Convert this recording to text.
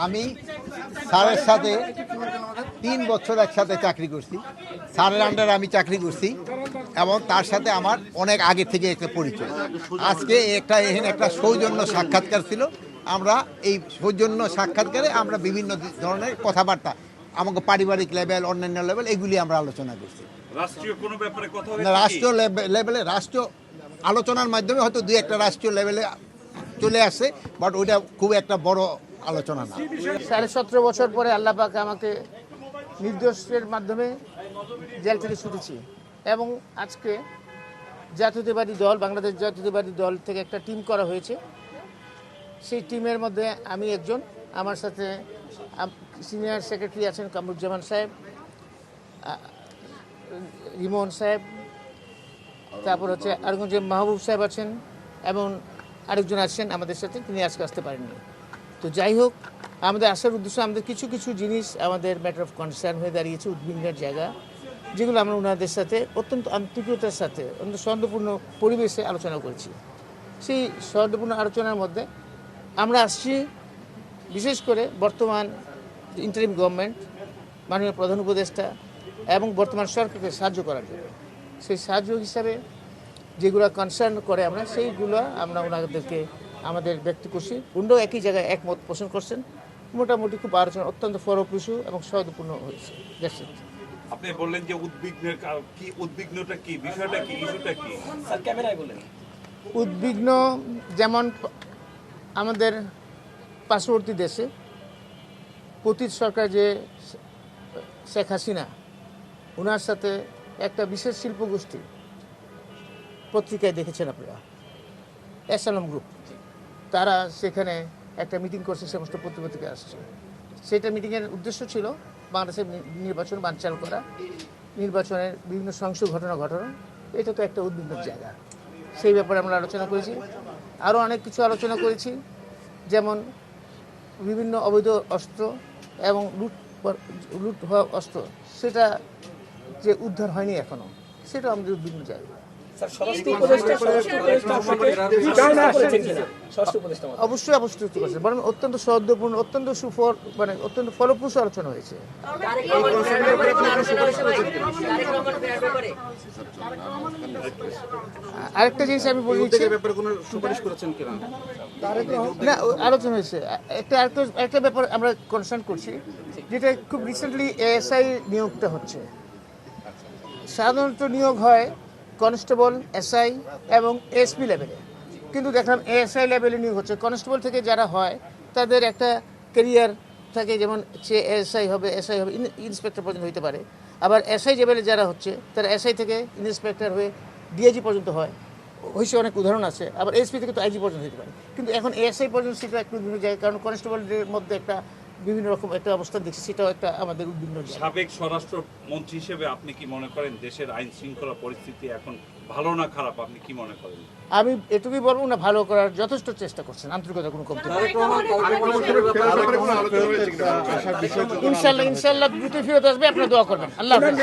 আমি স্যারের সাথে 3 বছর একসাথে চাকরি করছি। স্যারের আন্ডারে আমি চাকরি করছি এবং তার সাথে আমার অনেক আগে থেকে একটা পরিচয়। আজকে এখানে একটা সৌজন্য সাক্ষাৎকার ছিল। আমরা এই সৌজন্য সাক্ষাৎকারে আমরা বিভিন্ন ধরনের কথাবার্তা আমাকে পারিবারিক লেভেল, অন্যান্য লেভেল এগুলি আমরা আলোচনা করছি। রাষ্ট্রীয় কোনো ব্যাপারে কথা না, রাষ্ট্রীয় লেভেলে রাষ্ট্র আলোচনার মাধ্যমে হয়তো 2-1টা রাষ্ট্রীয় লেভেলে চলে আসে, বাট ওইটা খুব একটা বড় আলোচনা না। 17.5 বছর পরে আল্লাহ পাক আমাকে নির্দোষের মাধ্যমে জেল থেকে ছুটেছি এবং আজকে জাতীয়তাবাদী দল, বাংলাদেশ জাতীয়তাবাদী দল থেকে একটা টিম করা হয়েছে। সেই টিমের মধ্যে আমি একজন, আমার সাথে সিনিয়র সেক্রেটারি আছেন কামরুজ্জামান সাহেব, রিমন সাহেব, তারপর হচ্ছে আরেকজন যে মাহবুব সাহেব আছেন এবং আরেকজন আছেন আমাদের সাথে, তিনি আজকে আসতে পারেননি। তো যাই হোক, আমাদের আসার উদ্দেশ্য আমাদের কিছু কিছু জিনিস আমাদের ম্যাটার অফ কনসার্ন হয়ে দাঁড়িয়েছে, উদ্বিগ্নের জায়গা, যেগুলো আমরা ওনাদের সাথে অত্যন্ত আন্তরিকতার সাথে অত্যন্ত সৌহার্দ্যপূর্ণ পরিবেশে আলোচনা করেছি। সেই সৌহার্দ্যপূর্ণ আলোচনার মধ্যে আমরা আসছি বিশেষ করে বর্তমান ইন্টারিম গভর্নমেন্ট, মাননীয় প্রধান উপদেষ্টা এবং বর্তমান সরকারকে সাহায্য করার জন্য। সেই সাহায্য হিসাবে যেগুলো কনসার্ন করে আমরা সেইগুলো আমরা ওনাদেরকে আমাদের ব্যক্ত করছি। ওনারাও একই জায়গায় একমত পোষণ করছেন। মোটামুটি খুব আলোচনা অত্যন্ত ফলপ্রসূ এবং সৌহার্দ্যপূর্ণ হয়েছে। আপনি বললেন যে উদ্বিগ্নটা কি, বিষয়টা কি, ইস্যুটা কি? স্যার ক্যামেরায় বলেন। উদ্বিগ্ন যেমন আমাদের পার্শ্ববর্তী দেশে পতিত সরকার যে শেখ হাসিনা, ওনার সাথে একটা বিশেষ শিল্পগোষ্ঠী, পত্রিকায় দেখেছেন আপনারা, এসালম গ্রুপ, তারা সেখানে একটা মিটিং করছে, সমস্ত পত্রিকা আসছে। সেটা মিটিংয়ের উদ্দেশ্য ছিল বাংলাদেশের নির্বাচন বানচাল করা, নির্বাচনের বিভিন্ন সহিংস ঘটনা ঘটানো। এটা তো একটা উদ্বিগ্নের জায়গা। সেই ব্যাপারে আমরা আলোচনা করেছি। আরও অনেক কিছু আলোচনা করেছি, যেমন বিভিন্ন অবৈধ অস্ত্র এবং লুট হওয়া অস্ত্র, সেটা যে উদ্ধার হয়নি এখনো, সেটা আমাদের উদ্বিগ্ন জায়গা। অবশ্যই অবশ্যই করেছে, বরং অত্যন্ত সৌহার্দ্যপূর্ণ, অত্যন্ত অত্যন্ত ফলপ্রসূ আলোচনা হয়েছে। আরেকটা জিনিস আমি বলি, না আলোচনা হয়েছে, একটা ব্যাপার আমরা কনসার্ন করছি, যেটা খুব রিসেন্টলি এএসআই নিয়োগটা হচ্ছে। সাধারণত নিয়োগ হয় কনস্টেবল, এসআই এবং এসপি লেভেলে, কিন্তু দেখলাম এএসআই লেভেলে নিয়োগ হচ্ছে। কনস্টেবল থেকে যারা হয় তাদের একটা ক্যারিয়ার থাকে, যেমন সে এসআই হবে, এসআই হবে, ইন্সপেক্টর পর্যন্ত হইতে পারে। আবার এসআই লেভেলে যারা হচ্ছে তারা এসআই থেকে ইন্সপেক্টর হয়ে ডিআইজি পর্যন্ত হয়েছে, অনেক উদাহরণ আছে। আবার এসপি থেকে তো আইজি পর্যন্ত হতে পারে, কিন্তু এখন এএসআই পর্যন্ত সেটা একটু বিভিন্ন জায়গায়, কারণ কনস্টেবলদের মধ্যে একটা বিভিন্ন রকম একটা অবস্থান দেখছি, সেটাও একটা আমাদের উদ্বিগ্ন। সাবেক স্বরাষ্ট্র মন্ত্রী হিসেবে আপনি কি মনে করেন দেশের আইন শৃঙ্খলা পরিস্থিতি এখন ভালো না খারাপ, আপনি কি মনে করেন? আমি এটুকুই বলবো না, ভালো করার যথেষ্ট চেষ্টা করছেন, আন্তরিকতা কোনো কমতি নেই। ইনশাল্লাহ দ্রুত ফেরত আসবে, আপনারা দোয়া করবেন। আল্লাহ হাফেজ।